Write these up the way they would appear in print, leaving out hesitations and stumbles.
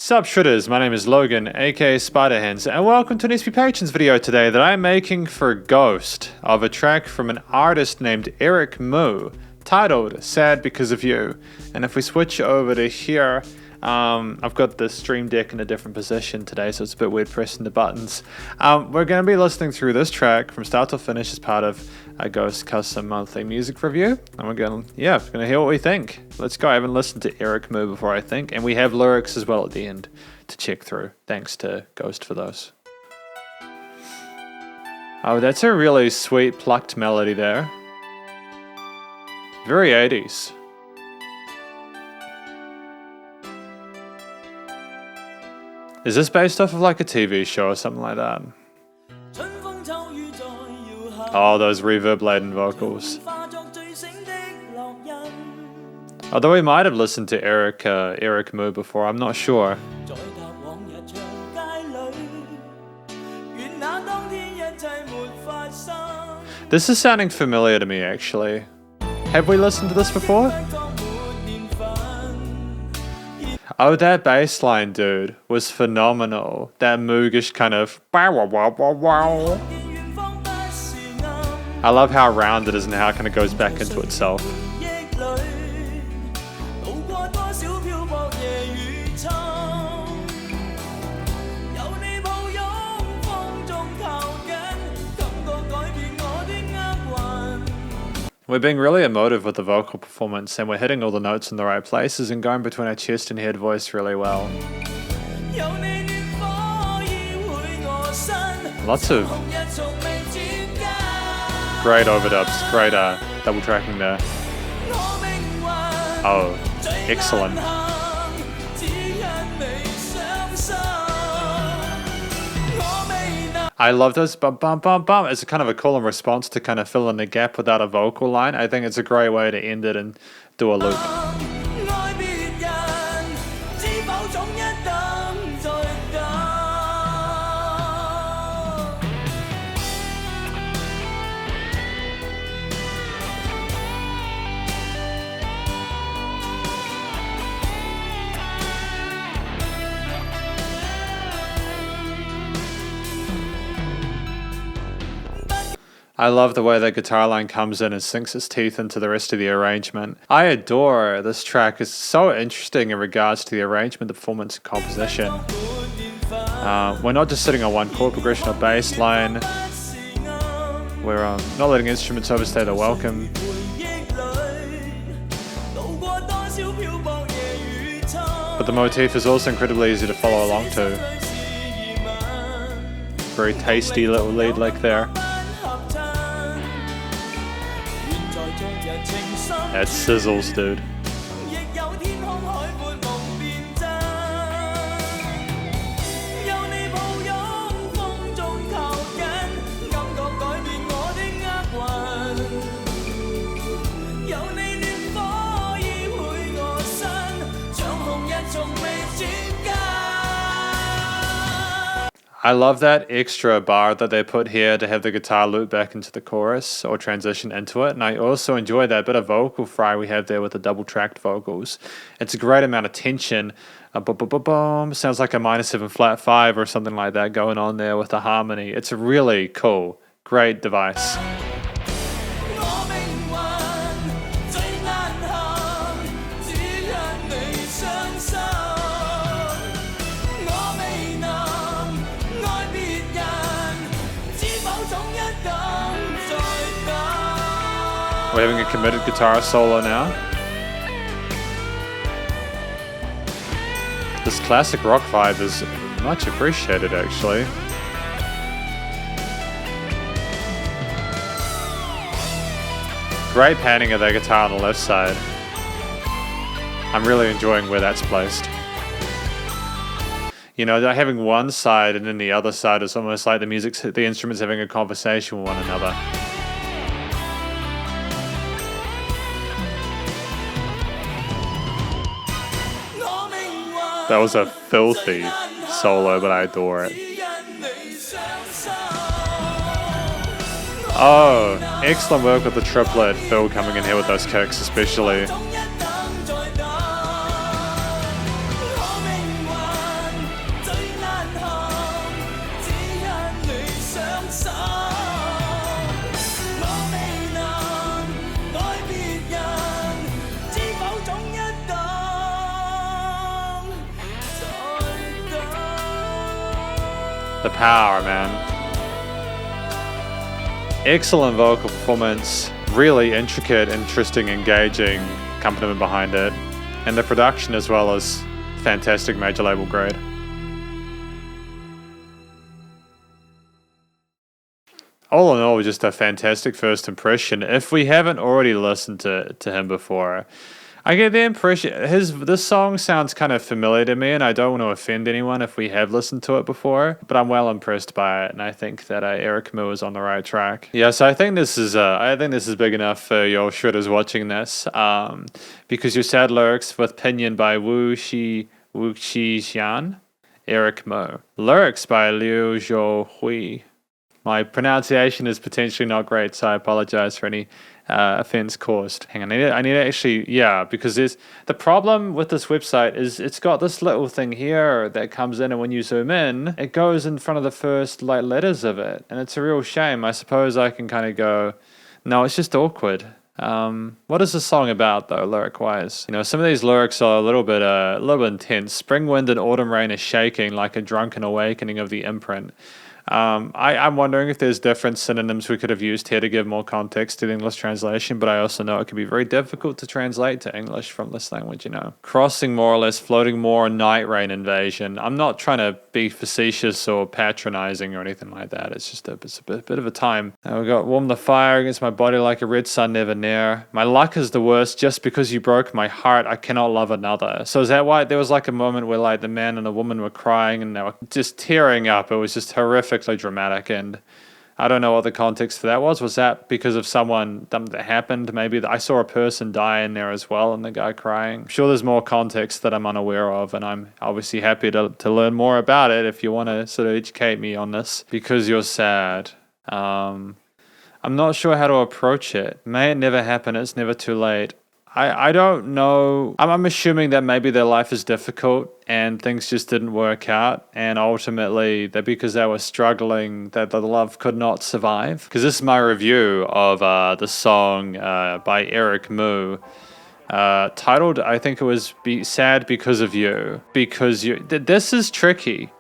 Sup Shredders, my name is Logan, aka Spiderhands, and welcome to an SP Patrons video today that I'm making for Ghost of a track from an artist named Eric Moo, titled Sad Because of You. And if we switch over to here, I've got the stream deck in a different position today, so it's a bit weird pressing the buttons. We're going to be listening through this track from start to finish as part of a Ghost Custom Monthly Music Review, and we're going to hear what we think. Let's go. I haven't listened to Eric Moo before, I think, and we have lyrics as well at the end to check through. Thanks to Ghost for those. Oh, that's a really sweet plucked melody there. Very 80s. Is this based off of like a TV show or something like that? Oh, those reverb-laden vocals. Although we might have listened to Eric Moo before, I'm not sure. This is sounding familiar to me, actually. Have we listened to this before? Oh, that bass line, dude, was phenomenal. That Moogish kind of wow, wow, wow, wow, wow. I love how round it is and how it kind of goes back into itself. We're being really emotive with the vocal performance, and we're hitting all the notes in the right places and going between our chest and head voice really well. Lots of great overdubs, great double tracking there. Oh, excellent. I love those bum bum bum bum. It's a kind of a cool response to kind of fill in the gap without a vocal line. I think it's a great way to end it and do a loop. I love the way the guitar line comes in and sinks its teeth into the rest of the arrangement. I adore this track. It's so interesting in regards to the arrangement, the performance, and composition. We're not just sitting on one chord progression or bass line. We're not letting instruments overstay their welcome. But the motif is also incredibly easy to follow along to. Very tasty little lead lick there. That sizzles, dude. I love that extra bar that they put here to have the guitar loop back into the chorus or transition into it. And I also enjoy that bit of vocal fry we have there with the double tracked vocals. It's a great amount of tension. Boom. Sounds like a minor 7 flat 5 or something like that going on there with the harmony. It's a really cool, great device. We're having a committed guitar solo now. This classic rock vibe is much appreciated, actually. Great panning of that guitar on the left side. I'm really enjoying where that's placed. You know, having one side and then the other side is almost like the instruments having a conversation with one another. That was a filthy solo, but I adore it. Oh, excellent work with the triplet. Phil coming in here with those kicks especially. The power, man. Excellent vocal performance, really intricate, interesting, engaging accompaniment behind it, and the production as well as fantastic major label grade. All in all, just a fantastic first impression. If we haven't already listened to him before, I get the impression this song sounds kind of familiar to me, and I don't want to offend anyone if we have listened to it before, but I'm well impressed by it, and I think that Eric Moo is on the right track. Yeah, so I think this is big enough for your shredders watching this, because your sad lyrics with Pinyin by Wu Xi Xian, Eric Moo. Lyrics by Liu Zhou Hui. My pronunciation is potentially not great, so I apologize for any offense caused. Hang on, I need to actually, yeah, because the problem with this website is it's got this little thing here that comes in, and when you zoom in, it goes in front of the first letters of it, and it's a real shame. I suppose I can kind of go, no, it's just awkward. What is the song about though, lyric-wise? You know, some of these lyrics are a little bit intense. Spring wind and autumn rain is shaking like a drunken awakening of the imprint. I'm wondering if there's different synonyms we could have used here to give more context to the English translation, but I also know it can be very difficult to translate to English from this language, you know. Crossing more or less, floating more, night rain invasion. I'm not trying to be facetious or patronizing or anything like that. It's just a bit of a time. We got warm the fire against my body like a red sun never near. My luck is the worst. Just because you broke my heart, I cannot love another. So is that why there was like a moment where like the man and the woman were crying and they were just tearing up? It was just horrifically dramatic, and I don't know what the context for that was. Was that because of something that happened? Maybe I saw a person die in there as well and the guy crying. I'm sure there's more context that I'm unaware of, and I'm obviously happy to learn more about it if you want to sort of educate me on this. Because you're sad. I'm not sure how to approach it. May it never happen. It's never too late. I don't know. I'm assuming that maybe their life is difficult and things just didn't work out, and ultimately that because they were struggling that the love could not survive. Because this is my review of the song by Eric Moo, titled, I think it was Sad Because of You. Because this is tricky.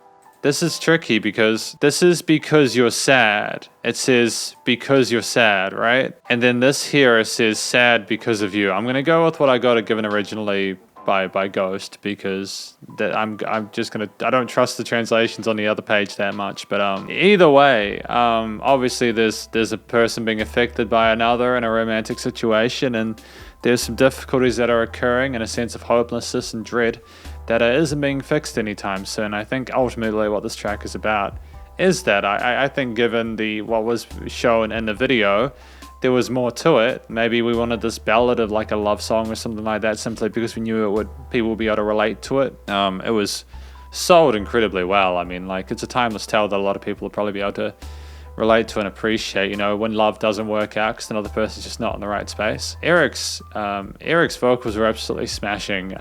This is tricky because this is because you're sad. It says because you're sad, right? And then this here says sad because of you. I'm gonna go with what I got it given originally by Ghost, because I'm just gonna, I don't trust the translations on the other page that much. But either way, obviously there's a person being affected by another in a romantic situation, and there's some difficulties that are occurring and a sense of hopelessness and dread that isn't being fixed anytime soon. I think ultimately what this track is about is that I think given what was shown in the video, there was more to it. Maybe we wanted this ballad of like a love song or something like that simply because we knew people would be able to relate to it. It was sold incredibly well. I mean, like, it's a timeless tale that a lot of people will probably be able to relate to and appreciate, you know, when love doesn't work out because another person's just not in the right space. Eric's vocals were absolutely smashing.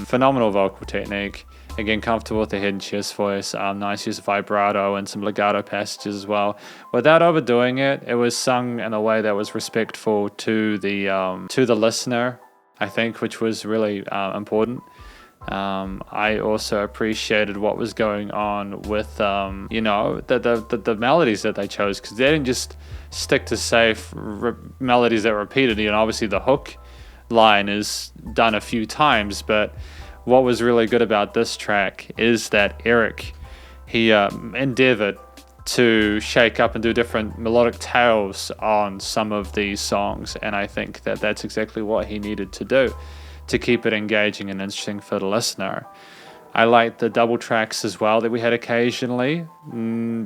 Phenomenal vocal technique. Again, comfortable with the head and chest voice. Nice use of vibrato and some legato passages as well. Without overdoing it, it was sung in a way that was respectful to the listener, I think, which was really important. I also appreciated what was going on with, you know, the melodies that they chose, because they didn't just stick to safe melodies that were repeated. You know, obviously the hook line is done a few times, but what was really good about this track is that Eric, he endeavored to shake up and do different melodic tails on some of these songs, and I think that that's exactly what he needed to do to keep it engaging and interesting for the listener. I liked the double tracks as well that we had occasionally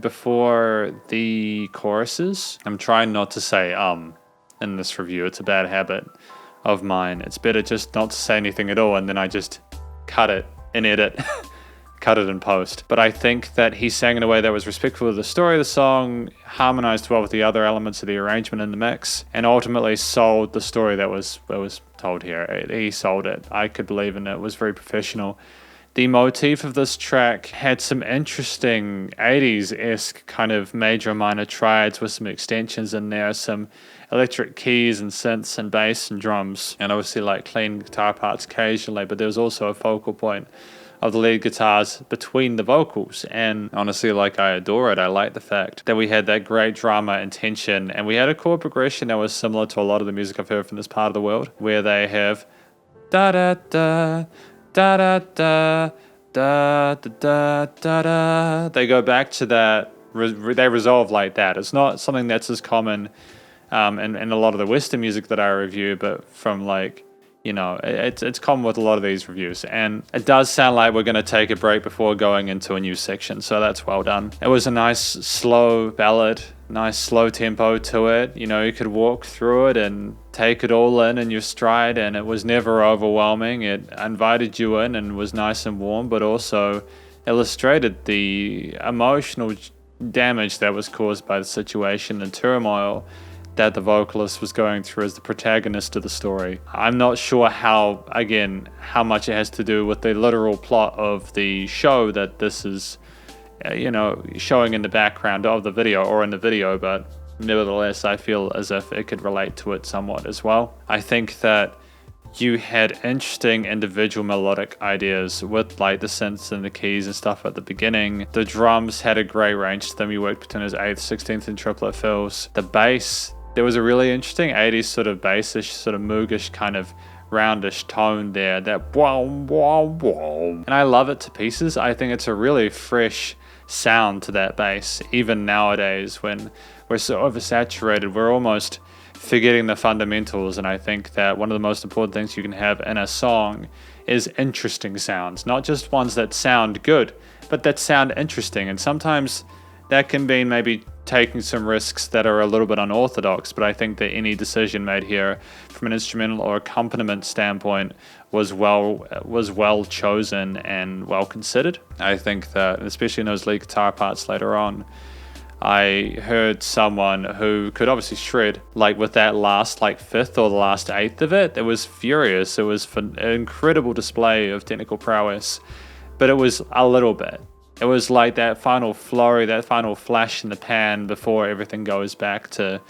before the choruses. I'm trying not to say in this review. It's a bad habit of mine. It's better just not to say anything at all, and then I just cut it and edit. Cut it in post. But I think that he sang in a way that was respectful of the story of the song, harmonized well with the other elements of the arrangement in the mix, and ultimately sold the story that was told here. He sold it. I could believe in it. It was very professional. The motif of this track had some interesting 80s-esque kind of major and minor triads with some extensions in there, some electric keys and synths and bass and drums, and obviously like clean guitar parts occasionally, but there was also a focal point of the lead guitars between the vocals. And honestly, like, I adore it. I like the fact that we had that great drama and tension, and we had a chord progression that was similar to a lot of the music I've heard from this part of the world, where they have da da da da da da da da da da. They go back to that. They resolve like that. It's not something that's as common in a lot of the Western music that I review, but from, like, you know, it's common with a lot of these reviews. And it does sound like we're going to take a break before going into a new section, so that's well done. It was a nice slow ballad, nice slow tempo to it. You know, you could walk through it and take it all in your stride, and it was never overwhelming. It invited you in and was nice and warm, but also illustrated the emotional damage that was caused by the situation and turmoil that the vocalist was going through as the protagonist of the story. I'm not sure how much it has to do with the literal plot of the show that this is, you know, showing in the background of the video or in the video, but nevertheless, I feel as if it could relate to it somewhat as well. I think that you had interesting individual melodic ideas with, like, the synths and the keys and stuff at the beginning. The drums had a great range to them. You worked between those 8th, 16th, and triplet fills. The bass, there was a really interesting 80s sort of bassish, sort of moogish kind of roundish tone there, that wow, wow, wow. And I love it to pieces. I think it's a really fresh sound to that bass. Even nowadays, when we're so oversaturated, we're almost forgetting the fundamentals. And I think that one of the most important things you can have in a song is interesting sounds, not just ones that sound good, but that sound interesting. And sometimes that can be maybe taking some risks that are a little bit unorthodox, but I think that any decision made here from an instrumental or accompaniment standpoint was well chosen and well considered. I think that, especially in those lead guitar parts later on, I heard someone who could obviously shred, like, with that last, like, 5th or the last 8th of it. It was furious. It was an incredible display of technical prowess, but it was a little bit. It was like that final flurry, that final flash in the pan before everything goes back to,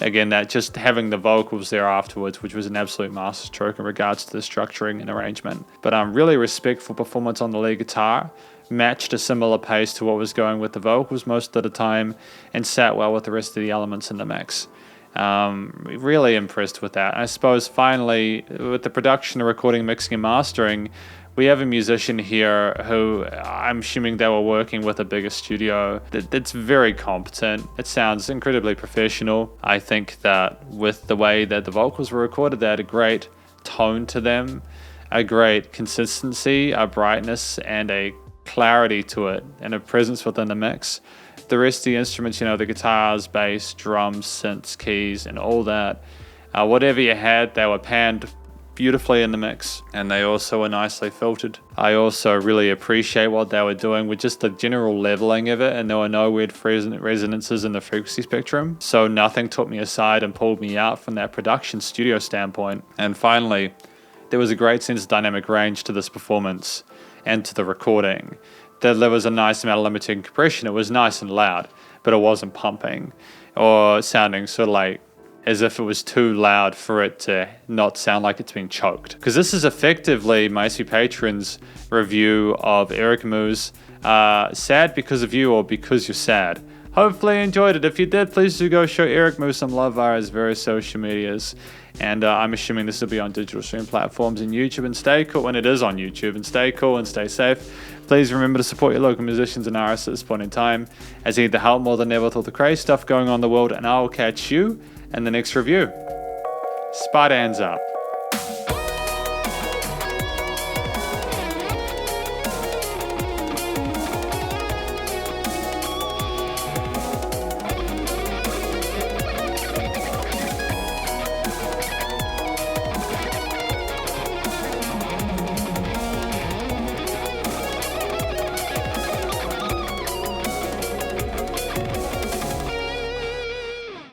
again, that just having the vocals there afterwards, which was an absolute masterstroke in regards to the structuring and arrangement. But really respectful performance on the lead guitar, matched a similar pace to what was going with the vocals most of the time, and sat well with the rest of the elements in the mix. Really impressed with that. I suppose finally, with the production, recording, mixing, and mastering, we have a musician here who I'm assuming they were working with a bigger studio that's very competent. It sounds incredibly professional. I think that with the way that the vocals were recorded, they had a great tone to them, a great consistency, a brightness, and a clarity to it, and a presence within the mix. The rest of the instruments, you know, the guitars, bass, drums, synths, keys, and all that, whatever you had, they were panned beautifully in the mix, and they also were nicely filtered. I also really appreciate what they were doing with just the general leveling of it, and there were no weird resonances in the frequency spectrum, so nothing took me aside and pulled me out from that production studio standpoint. And finally, there was a great sense of dynamic range to this performance and to the recording. There was a nice amount of limiting compression. It was nice and loud, but it wasn't pumping or sounding sort of like as if it was too loud for it to not sound like it's being choked. Because this is effectively my SP Patrons review of Eric Moo's Sad Because of You, or Because You're Sad. Hopefully you enjoyed it. If you did, please do go show Eric Moo some love via his various social medias. And I'm assuming this will be on digital stream platforms and YouTube. And stay cool when it is on YouTube. And stay cool and stay safe. Please remember to support your local musicians and artists at this point in time, as they need the help more than ever with all the crazy stuff going on in the world. And I will catch you in the next review. Spiderhands Out.